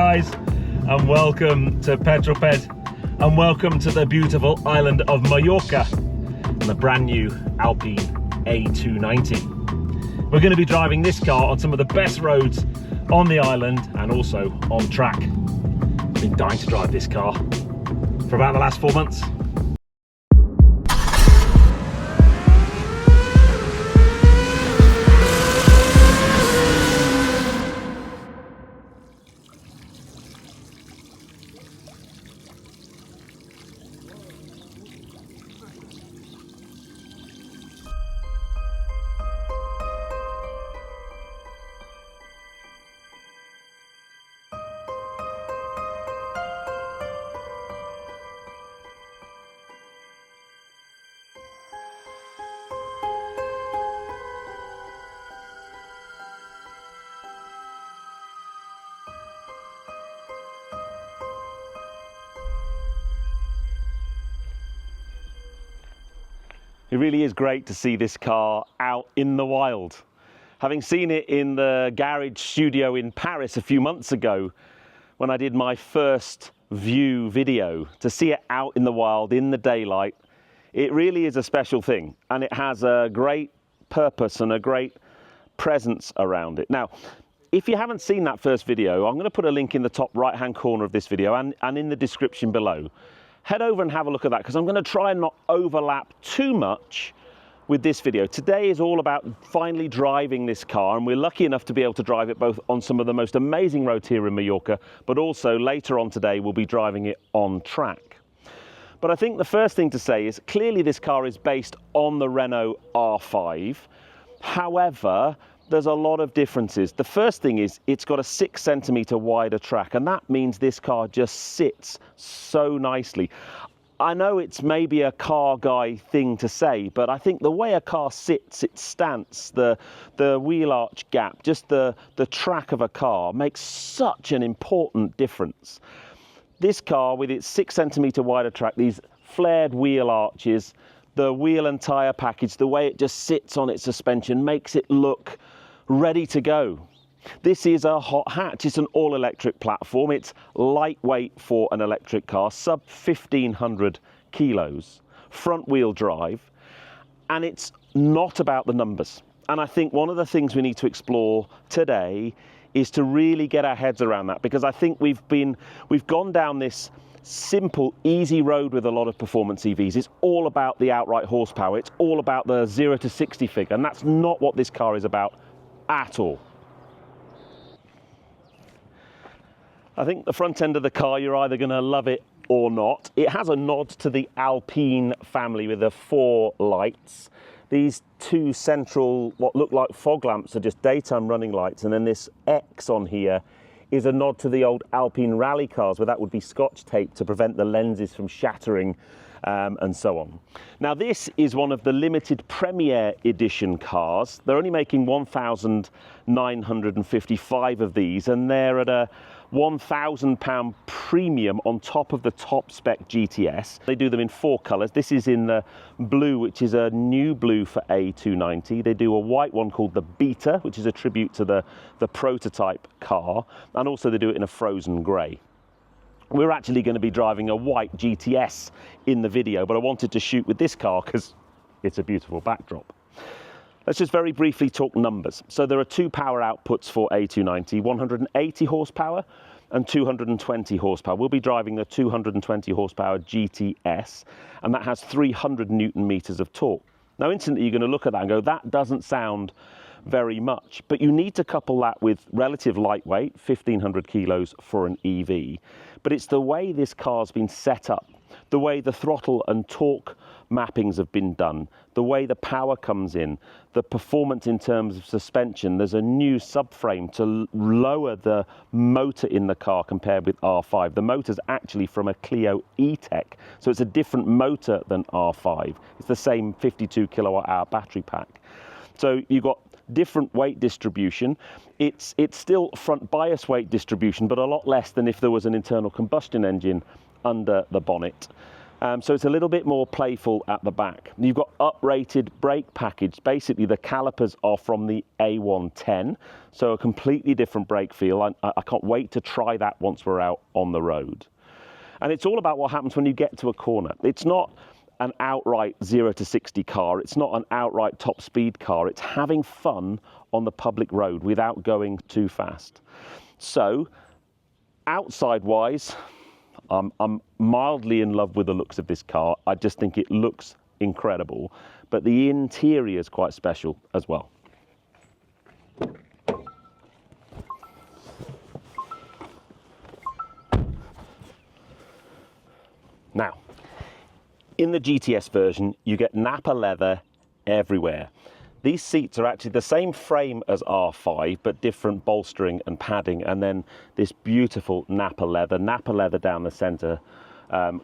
guys, and welcome to Petrol Ped, and welcome to the beautiful island of Mallorca and the brand new Alpine A290. We're going to be driving this car on some of the best roads on the island and also on track. I've been dying to drive this car for about the last 4 months. It really is great to see this car out in the wild. Having seen it in the garage studio in Paris a few months ago when I did my first view video, to see it out in the wild in the daylight, it really is a special thing, and it has a great purpose and a great presence around it. Now, if you haven't seen that first video, I'm going to put a link in the top right hand corner of this video and in the description below. Head over and have a look at that, because I'm going to try and not overlap too much with this video. Today is all about finally driving this car, and we're lucky enough to be able to drive it both on some of the most amazing roads here in Mallorca, but also later on today we'll be driving it on track. But I think the first thing to say is clearly this car is based on the Renault R5. However, there's a lot of differences. The first thing is it's got a 6 centimetre wider track, and that means this car just sits so nicely. I know it's maybe a car guy thing to say, but I think the way a car sits, its stance, the wheel arch gap, just the track of a car makes such an important difference. This car with its 6 centimetre wider track, these flared wheel arches, the wheel and tyre package, the way it just sits on its suspension makes it look ready to go. This is a hot hatch. It's an all-electric platform. It's lightweight for an electric car, sub 1,500 kilos, front wheel drive, and it's not about the numbers. And I think one of the things we need to explore today is to really get our heads around that, because I think we've gone down this simple, easy road with a lot of performance EVs. It's all about the outright horsepower. It's all about the 0 to 60 figure, and that's not what this car is about at all. I think the front end of the car, you're either going to love it or not. It has a nod to the Alpine family with the 4 lights. These 2 central, what look like fog lamps, are just daytime running lights, and then this X on here is a nod to the old Alpine rally cars, where that would be scotch tape to prevent the lenses from shattering and so on. Now, this is one of the limited Premier Edition cars. They're only making 1,955 of these, and they're at a £1,000 premium on top of the top spec GTS. They do them in 4 colours. This is in the blue, which is a new blue for A290. They do a white one called the Beta, which is a tribute to the prototype car, and also they do it in a frozen grey. We're actually going to be driving a white GTS in the video, but I wanted to shoot with this car because it's a beautiful backdrop. Let's just very briefly talk numbers. So there are 2 power outputs for A290, 180 horsepower and 220 horsepower. We'll be driving the 220 horsepower GTS, and that has 300 Newton meters of torque. Now, instantly you're going to look at that and go, that doesn't sound very much, but you need to couple that with relative lightweight, 1,500 kilos for an EV. But it's the way this car's been set up, the way the throttle and torque mappings have been done, the way the power comes in, the performance in terms of suspension. There's a new subframe to lower the motor in the car compared with R5. The motor's actually from a Clio E-Tech, so it's a different motor than R5. It's the same 52 kilowatt hour battery pack. So you've got different weight distribution. It's still front bias weight distribution, but a lot less than if there was an internal combustion engine under the bonnet. So it's a little bit more playful at the back. You've got uprated brake package. Basically, the calipers are from the A110, so a completely different brake feel. I can't wait to try that once we're out on the road. And it's all about what happens when you get to a corner. It's not an outright 0 to 60 car. It's not an outright top speed car. It's having fun on the public road without going too fast. So, outside-wise, I'm mildly in love with the looks of this car. I just think it looks incredible, but the interior is quite special as well. Now, in the GTS version, you get Napa leather everywhere. These seats are actually the same frame as R5, but different bolstering and padding, and then this beautiful Napa leather down the center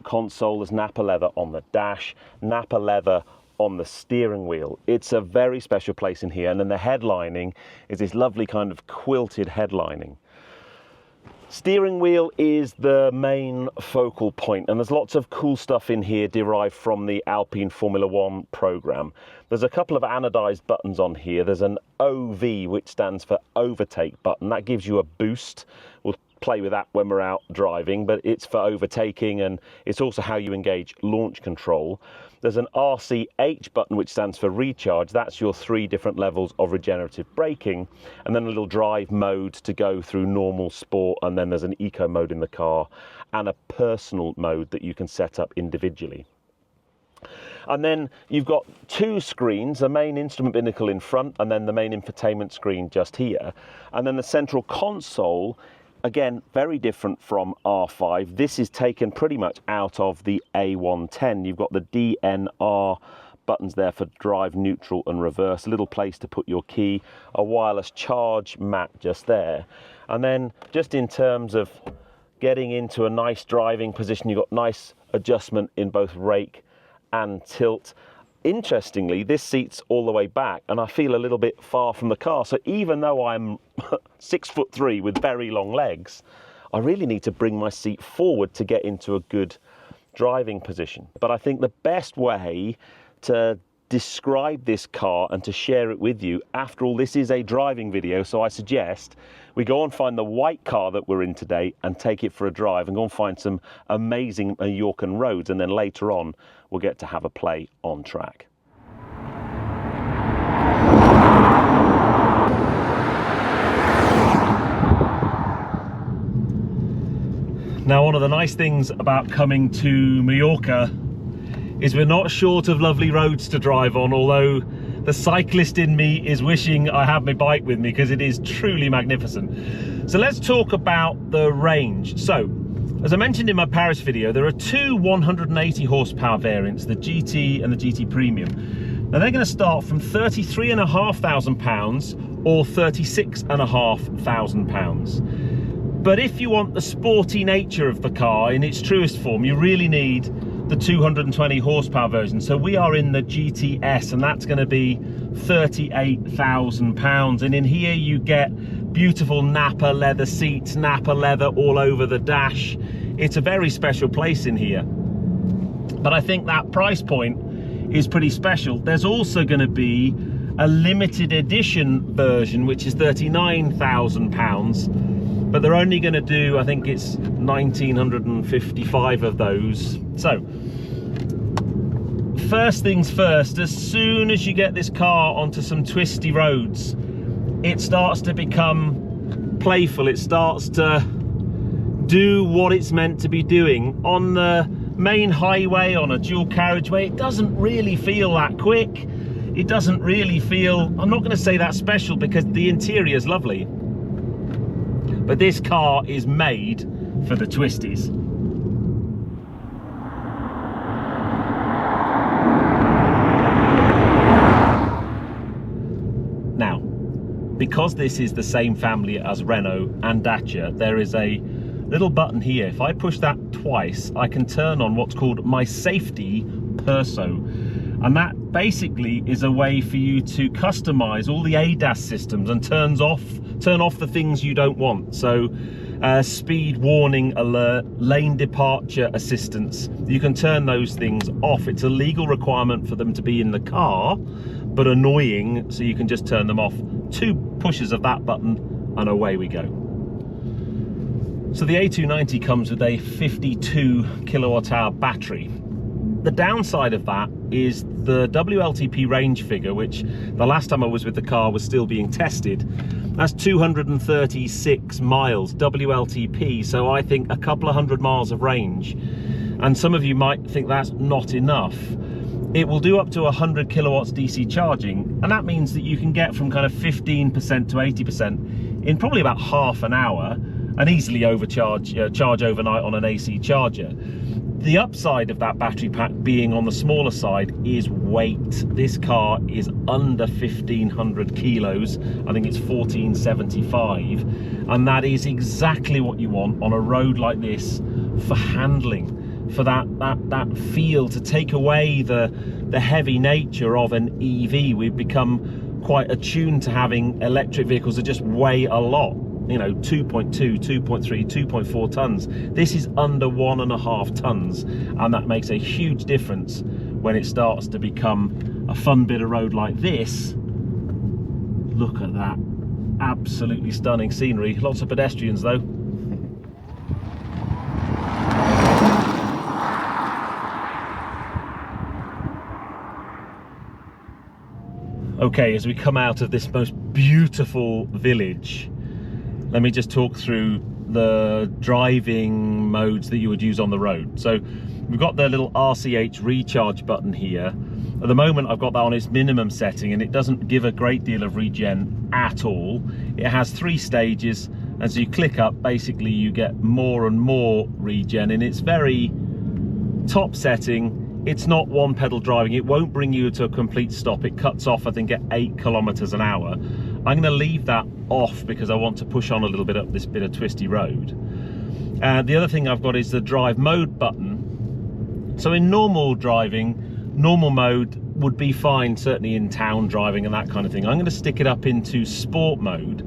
console. There's Napa leather on the dash, Napa leather on the steering wheel. It's a very special place in here, and then the headlining is this lovely kind of quilted headlining. Steering wheel is the main focal point, and there's lots of cool stuff in here derived from the Alpine Formula One program. There's a couple of anodized buttons on here. There's an OV, which stands for overtake button. That gives you a boost. We'll play with that when we're out driving, but it's for overtaking, and it's also how you engage launch control. There's an RCH button, which stands for recharge. That's your 3 different levels of regenerative braking, and then a little drive mode to go through normal, sport, and then there's an eco mode in the car, and a personal mode that you can set up individually. And then you've got 2 screens, a main instrument binnacle in front, and then the main infotainment screen just here. And then the central console, again, very different from R5. This is taken pretty much out of the A110. You've got the DNR buttons there for drive, neutral and reverse, a little place to put your key, a wireless charge mat just there. And then just in terms of getting into a nice driving position, you've got nice adjustment in both rake and tilt. Interestingly, this seat's all the way back, and I feel a little bit far from the car. So even though I'm 6'3" with very long legs, I really need to bring my seat forward to get into a good driving position. But I think the best way to describe this car and to share it with you, after all, this is a driving video, so I suggest we go and find the white car that we're in today and take it for a drive and go and find some amazing Mallorcan roads, and then later on we'll get to have a play on track. Now, one of the nice things about coming to Mallorca is we're not short of lovely roads to drive on, although the cyclist in me is wishing I had my bike with me because it is truly magnificent. So let's talk about the range. So, as I mentioned in my Paris video, there are 2 180 horsepower variants, the GT and the GT Premium. Now they're going to start from £33,500 or £36,500. But if you want the sporty nature of the car in its truest form, you really need the 220 horsepower version. So we are in the GTS, and that's going to be £38,000. And in here you get beautiful Napa leather seats, Napa leather all over the dash. It's a very special place in here. But I think that price point is pretty special. There's also going to be a limited edition version, which is £39,000. But they're only going to do, I think it's 1,955 of those. So, first things first, as soon as you get this car onto some twisty roads, it starts to become playful. It starts to do what it's meant to be doing. On the main highway, on a dual carriageway, it doesn't really feel that quick. It doesn't really feel, I'm not going to say that special because the interior is lovely. But this car is made for the twisties. Now, because this is the same family as Renault and Dacia, there is a little button here. If I push that twice, I can turn on what's called my safety perso. And that basically is a way for you to customize all the ADAS systems and turn off the things you don't want. So speed warning alert, lane departure assistance. You can turn those things off. It's a legal requirement for them to be in the car, but annoying, so you can just turn them off. 2 pushes of that button and away we go. So the A290 comes with a 52 kilowatt hour battery. The downside of that is the WLTP range figure, which the last time I was with the car was still being tested. That's 236 miles WLTP, so I think a couple of 100 miles of range. And some of you might think that's not enough. It will do up to 100 kilowatts DC charging, and that means that you can get from kind of 15% to 80% in probably about half an hour, and easily overcharge, charge overnight on an AC charger. The upside of that battery pack being on the smaller side is weight. This car is under 1,500 kilos. I think it's 1,475, and that is exactly what you want on a road like this for handling, for that feel, to take away the heavy nature of an EV. We've become quite attuned to having electric vehicles that just weigh a lot. You know, 2.2, 2.3, 2.4 tons. This is under 1.5 tons, and that makes a huge difference when it starts to become a fun bit of road like this. Look at that, absolutely stunning scenery. Lots of pedestrians though. Okay, as we come out of this most beautiful village, let me just talk through the driving modes that you would use on the road. So we've got the little RCH recharge button here. At the moment I've got that on its minimum setting, and it doesn't give a great deal of regen at all. It has 3 stages. As you click up, basically you get more and more regen in its very top setting. It's not one pedal driving. It won't bring you to a complete stop. It cuts off, I think, at 8 kilometers an hour. I'm going to leave that off because I want to push on a little bit up this bit of twisty road. The other thing I've got is the drive mode button. So in normal driving, normal mode would be fine, certainly in town driving and that kind of thing. I'm going to stick it up into sport mode.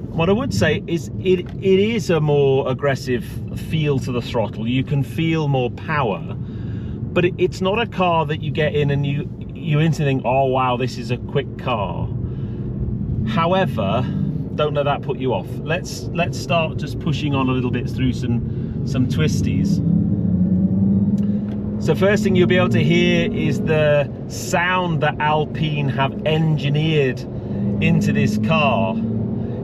What I would say is it is a more aggressive feel to the throttle. You can feel more power, but it's not a car that you get in and you instantly think, oh wow, this is a quick car. However, don't let that put you off. Let's start just pushing on a little bit through some twisties. So first thing you'll be able to hear is the sound that Alpine have engineered into this car.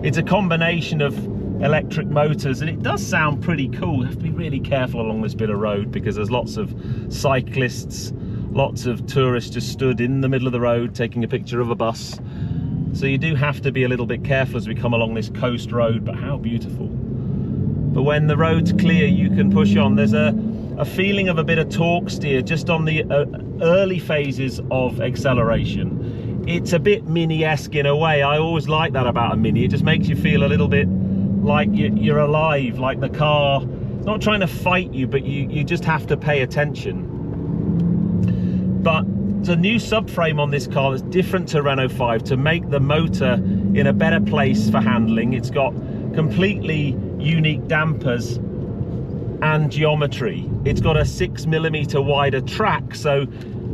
It's a combination of electric motors, and it does sound pretty cool. You have to be really careful along this bit of road because there's lots of cyclists, lots of tourists just stood in the middle of the road taking a picture of a bus. So you do have to be a little bit careful as we come along this coast road, but how beautiful. But when the road's clear, you can push on. There's a feeling of a bit of torque steer just on the early phases of acceleration. It's a bit Mini-esque in a way. I always like that about a Mini. It just makes you feel a little bit like you're alive, like the car, not trying to fight you, but you just have to pay attention. But there's a new subframe on this car that's different to Renault 5 to make the motor in a better place for handling. It's got completely unique dampers and geometry. It's got a 6mm wider track, so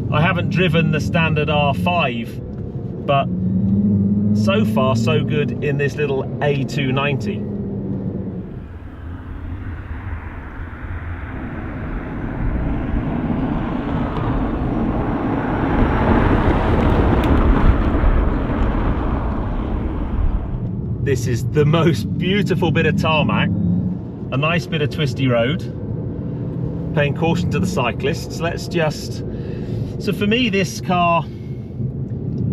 I haven't driven the standard R5, but so far so good in this little A290. This is the most beautiful bit of tarmac, a nice bit of twisty road, paying caution to the cyclists. So for me, this car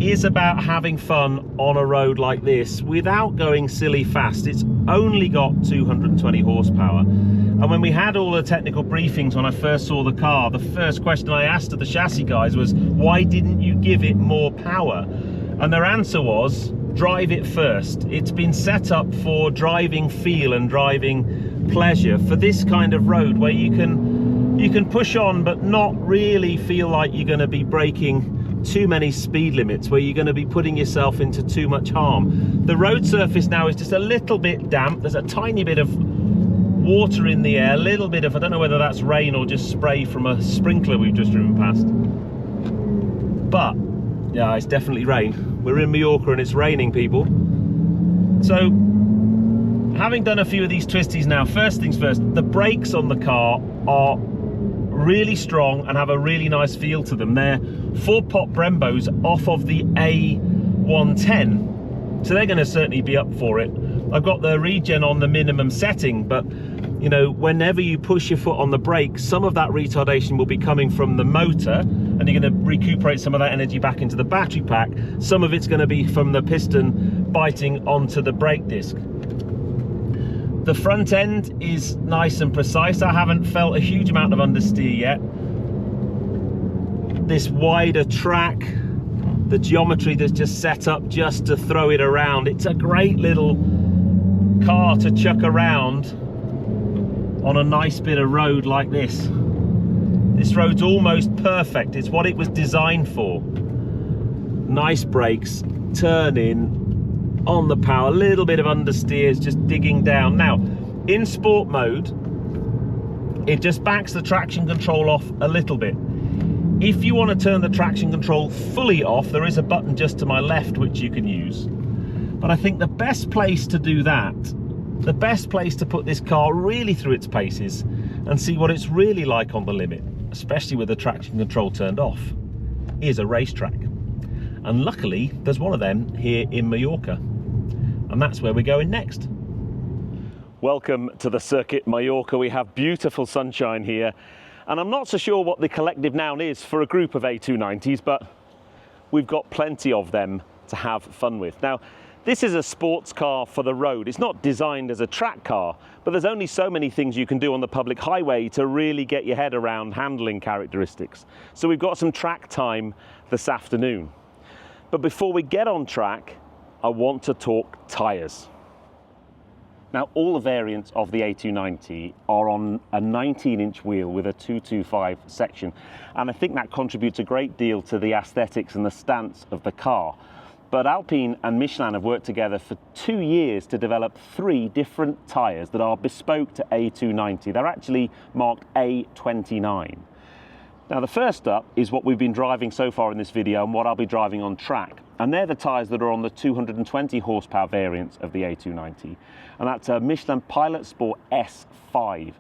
is about having fun on a road like this without going silly fast. It's only got 220 horsepower. And when we had all the technical briefings when I first saw the car, the first question I asked of the chassis guys was, why didn't you give it more power? And their answer was, drive it first. It's been set up for driving feel and driving pleasure for this kind of road where you can push on but not really feel like you're going to be breaking too many speed limits, where you're going to be putting yourself into too much harm. The road surface now is just a little bit damp. There's a tiny bit of water in the air, a little bit of, I don't know whether that's rain or just spray from a sprinkler we've just driven past. But, yeah, it's definitely rain. We're in Mallorca and it's raining, people. So, having done a few of these twisties now, first things first, the brakes on the car are really strong and have a really nice feel to them. They're 4-pot Brembos off of the A110, so they're going to certainly be up for it. I've got the regen on the minimum setting, but you know, whenever you push your foot on the brake, some of that retardation will be coming from the motor, and you're going to recuperate some of that energy back into the battery pack. Some of it's going to be from the piston biting onto the brake disc. The front end is nice and precise. I haven't felt a huge amount of understeer yet. This wider track, the geometry that's just set up just to throw it around. It's a great little car to chuck around on a nice bit of road like this. This road's almost perfect. It's what it was designed for. Nice brakes, turn in, on the power, a little bit of understeer, is just digging down. Now, in sport mode, it just backs the traction control off a little bit. If you want to turn the traction control fully off, there is a button just to my left which you can use. But I think the best place to do that, the best place to put this car really through its paces and see what it's really like on the limit, especially with the traction control turned off, is a racetrack. And luckily, there's one of them here in Mallorca. And that's where we're going next. Welcome to the circuit Mallorca. We have beautiful sunshine here. And I'm not so sure what the collective noun is for a group of A290s, but we've got plenty of them to have fun with. Now, this is a sports car for the road. It's not designed as a track car, but there's only so many things you can do on the public highway to really get your head around handling characteristics. So we've got some track time this afternoon. But before we get on track, I want to talk tyres. Now, all the variants of the A290 are on a 19-inch wheel with a 225 section, and I think that contributes a great deal to the aesthetics and the stance of the car. But Alpine and Michelin have worked together for 2 years to develop 3 different tyres that are bespoke to A290. They're actually marked A29. Now, the first up is what we've been driving so far in this video and what I'll be driving on track. And they're the tyres that are on the 220 horsepower variants of the A290. And that's a Michelin Pilot Sport S5.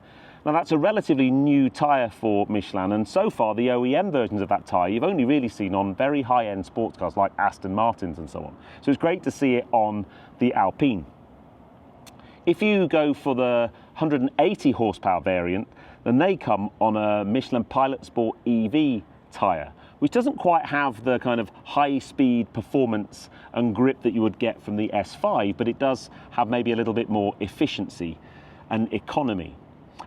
Now, that's a relatively new tyre for Michelin, and so far the OEM versions of that tyre you've only really seen on very high-end sports cars like Aston Martins and so on. So it's great to see it on the Alpine. If you go for the 180 horsepower variant, then they come on a Michelin Pilot Sport EV tyre, which doesn't quite have the kind of high-speed performance and grip that you would get from the S5, but it does have maybe a little bit more efficiency and economy.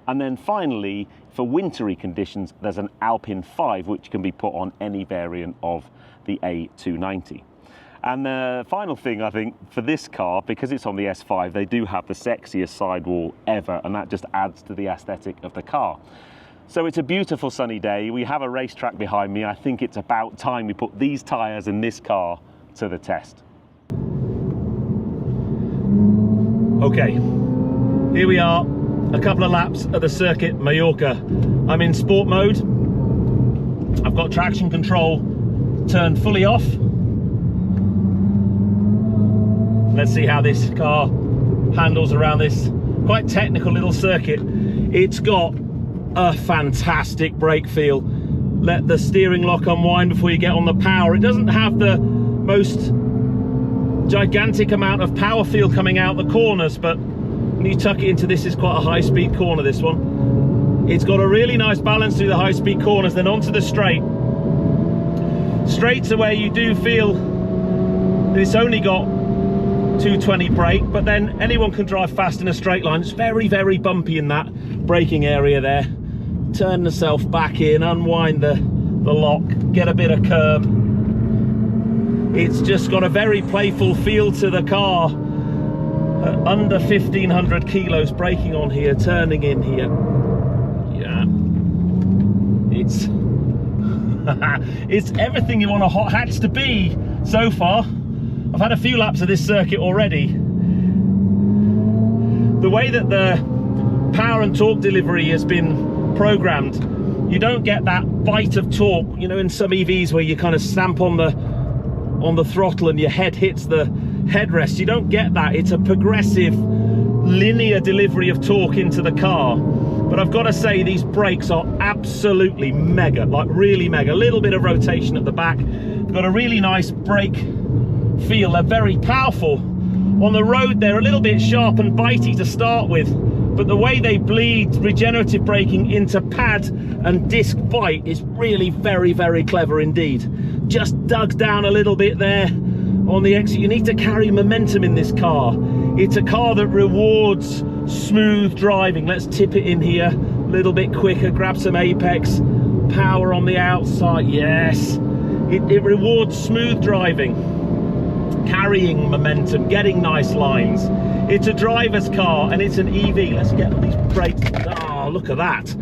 And then finally, for wintry conditions, there's an Alpine 5, which can be put on any variant of the A290. And the final thing, I think, for this car, because it's on the S5, they do have the sexiest sidewall ever, and that just adds to the aesthetic of the car. So it's a beautiful sunny day. We have a racetrack behind me. I think it's about time we put these tyres in this car to the test. Okay, here we are, a couple of laps of the circuit Mallorca. I'm in sport mode. I've got traction control turned fully off. Let's see how this car handles around this quite technical little circuit. It's got a fantastic brake feel. Let the steering lock unwind before you get on the power. It doesn't have the most gigantic amount of power feel coming out the corners, but when you tuck it into this, is quite a high-speed corner, this one. It's got a really nice balance through the high-speed corners, then onto the straight. Straights are where you do feel that it's only got 220 brake, but then anyone can drive fast in a straight line. It's very, very bumpy in that braking area there. Turn yourself back in, unwind the lock, get a bit of curb. It's just got a very playful feel to the car. Under 1,500 kilos braking on here, turning in here. Yeah, it's it's everything you want a hot hatch to be so far. I've had a few laps of this circuit already. The way that the power and torque delivery has been programmed, you don't get that bite of torque, you know, in some EVs where you kind of stamp on the throttle and your head hits the headrest. You don't get that. It's a progressive, linear delivery of torque into the car. But I've got to say, these brakes are absolutely mega, like really mega. A little bit of rotation at the back. They've got a really nice brake feel. They're very powerful. On the road, they're a little bit sharp and bitey to start with, but the way they bleed regenerative braking into pad and disc bite is really very, very clever indeed. Just dug down a little bit there on the exit. You need to carry momentum in this car. It's a car that rewards smooth driving. Let's tip it in here a little bit quicker, grab some apex, power on the outside. Yes, it rewards smooth driving, carrying momentum, getting nice lines. It's a driver's car and it's an EV. Let's get these brakes. Oh, look at that.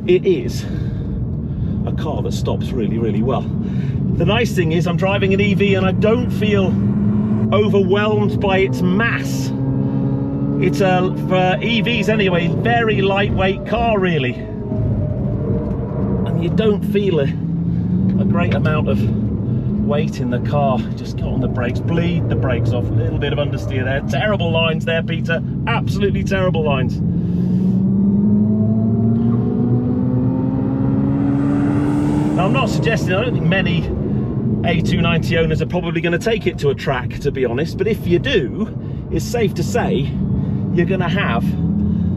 It is a car that stops really, really well. The nice thing is I'm driving an EV and I don't feel overwhelmed by its mass. It's for EVs anyway, very lightweight car really. And you don't feel a great amount of weight in the car. Just get on the brakes, bleed the brakes off. A little bit of understeer there. Terrible lines there, Peter. Absolutely terrible lines. Now, I'm not suggesting, I don't think many A290 owners are probably going to take it to a track, to be honest, but if you do, it's safe to say you're going to have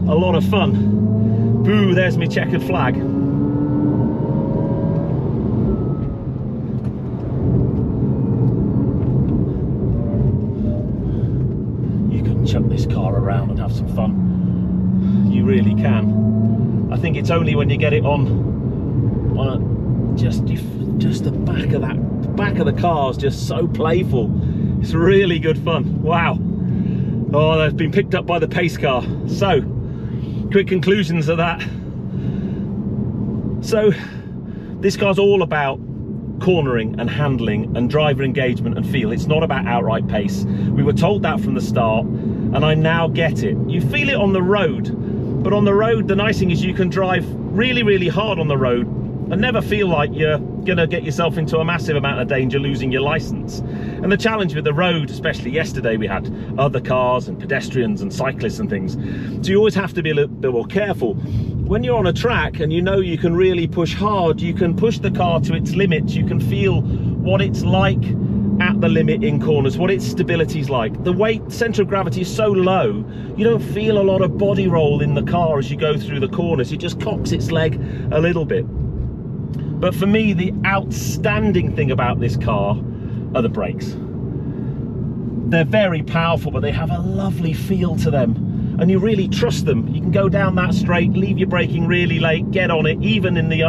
a lot of fun. Boo, there's my checkered flag. Chuck this car around and have some fun. You really can. I think it's only when you get it on just the back of the car is just so playful. It's really good fun. Wow. Oh, they've been picked up by the pace car. So, quick conclusions of that. So, this car's all about cornering and handling and driver engagement and feel. It's not about outright pace. We were told that from the start, and I now get it. You feel it on the road, but on the road, the nice thing is you can drive really, really hard on the road and never feel like you're gonna get yourself into a massive amount of danger losing your license. And the challenge with the road, especially yesterday, we had other cars and pedestrians and cyclists and things. So you always have to be a little bit more careful. When you're on a track and you know you can really push hard, you can push the car to its limits, you can feel what it's like at the limit in corners, what its stability is like. The weight, center of gravity is so low, you don't feel a lot of body roll in the car as you go through the corners. It just cocks its leg a little bit. But for me, the outstanding thing about this car are the brakes. They're very powerful, but they have a lovely feel to them, and you really trust them. You can go down that straight, leave your braking really late, get on it, even in the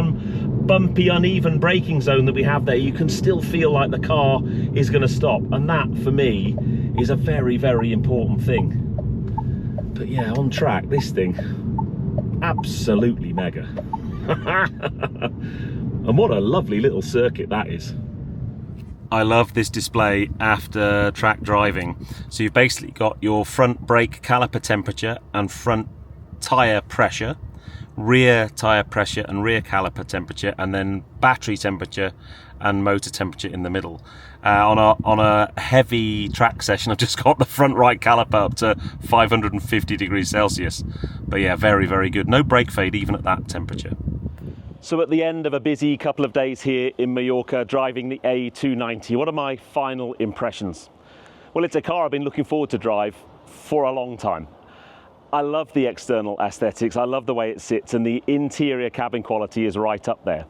bumpy, uneven braking zone that we have there, you can still feel like the car is going to stop. And that, for me, is a very, very important thing. But yeah, on track, this thing, absolutely mega. And what a lovely little circuit that is. I love this display after track driving. So you've basically got your front brake caliper temperature and front tyre pressure, rear tyre pressure and rear caliper temperature, and then battery temperature and motor temperature in the middle. On a heavy track session, I've just got the front right caliper up to 550 degrees Celsius. But yeah, very, very good. No brake fade even at that temperature. So at the end of a busy couple of days here in Mallorca driving the A290, what are my final impressions? Well, it's a car I've been looking forward to drive for a long time. I love the external aesthetics, I love the way it sits, and the interior cabin quality is right up there.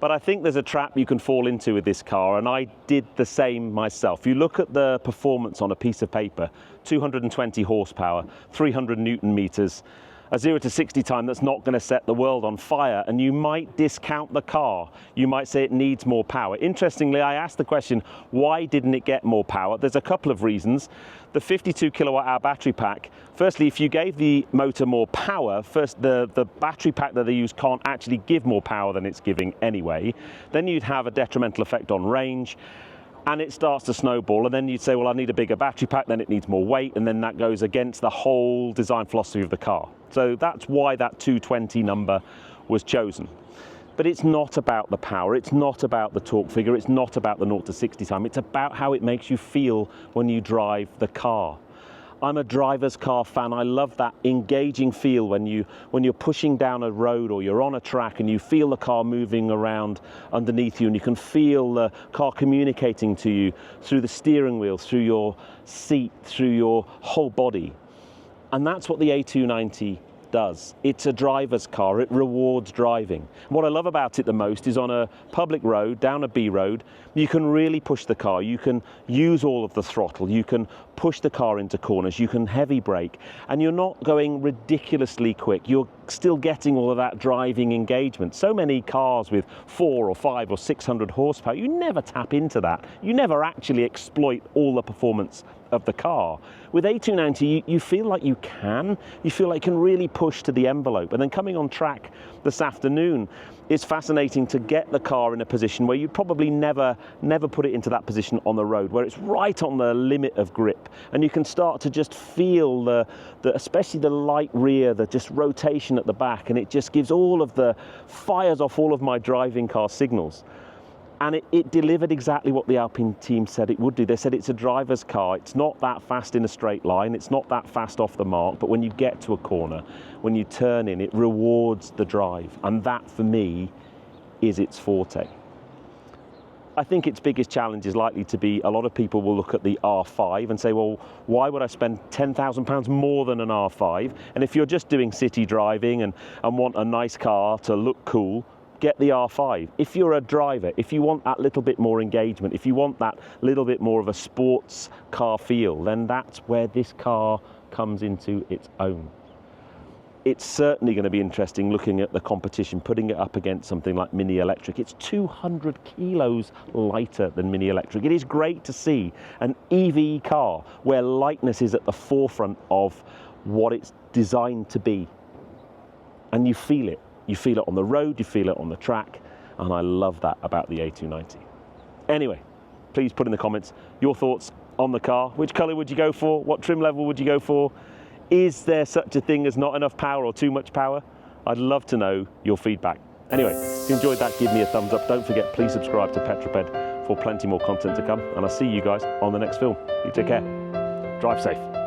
But I think there's a trap you can fall into with this car, and I did the same myself. You look at the performance on a piece of paper, 220 horsepower, 300 Newton meters, a 0 to 60 time that's not going to set the world on fire, and you might discount the car. You might say it needs more power. Interestingly, I asked the question, why didn't it get more power? There's a couple of reasons. The 52 kilowatt hour battery pack, firstly, if you gave the motor more power, first the battery pack that they use can't actually give more power than it's giving anyway. Then you'd have a detrimental effect on range. and it starts to snowball, and then you'd say, well, I need a bigger battery pack, then it needs more weight, and then that goes against the whole design philosophy of the car. So that's why that 220 number was chosen. But it's not about the power, it's not about the torque figure, it's not about the 0 to 60 time, it's about how it makes you feel when you drive the car. I'm a driver's car fan. I love that engaging feel when you're pushing down a road or you're on a track and you feel the car moving around underneath you, and you can feel the car communicating to you through the steering wheel, through your seat, through your whole body. And that's what the A290 does. It's a driver's car. It rewards driving. What I love about it the most is on a public road, down a B road, you can really push the car. You can use all of the throttle. You can push the car into corners. You can heavy brake, and you're not going ridiculously quick. You're still getting all of that driving engagement. So many cars with 400 or 500 or 600 horsepower, you never tap into that. You never actually exploit all the performance of the car. With A290, you feel like you can. You feel like you can really push to the envelope. And then coming on track this afternoon, it's fascinating to get the car in a position where you'd probably never put it into that position on the road, where it's right on the limit of grip, and you can start to just feel the especially the light rear, the just rotation at the back, and it just gives fires off all of my driving car signals. And it delivered exactly what the Alpine team said it would do. They said it's a driver's car. It's not that fast in a straight line. It's not that fast off the mark. But when you get to a corner, when you turn in, it rewards the drive. And that, for me, is its forte. I think its biggest challenge is likely to be, a lot of people will look at the R5 and say, well, why would I spend £10,000 more than an R5? And if you're just doing city driving and want a nice car to look cool, get the R5. If you're a driver, if you want that little bit more engagement, if you want that little bit more of a sports car feel, then that's where this car comes into its own. It's certainly going to be interesting looking at the competition, putting it up against something like Mini Electric. It's 200 kilos lighter than Mini Electric. It is great to see an EV car where lightness is at the forefront of what it's designed to be. And you feel it. You feel it on the road, you feel it on the track, and I love that about the A290. Anyway, please put in the comments your thoughts on the car. Which colour would you go for? What trim level would you go for? Is there such a thing as not enough power or too much power? I'd love to know your feedback. Anyway, if you enjoyed that, give me a thumbs up. Don't forget, please subscribe to Petrol Ped for plenty more content to come, and I'll see you guys on the next film. You take care. Drive safe.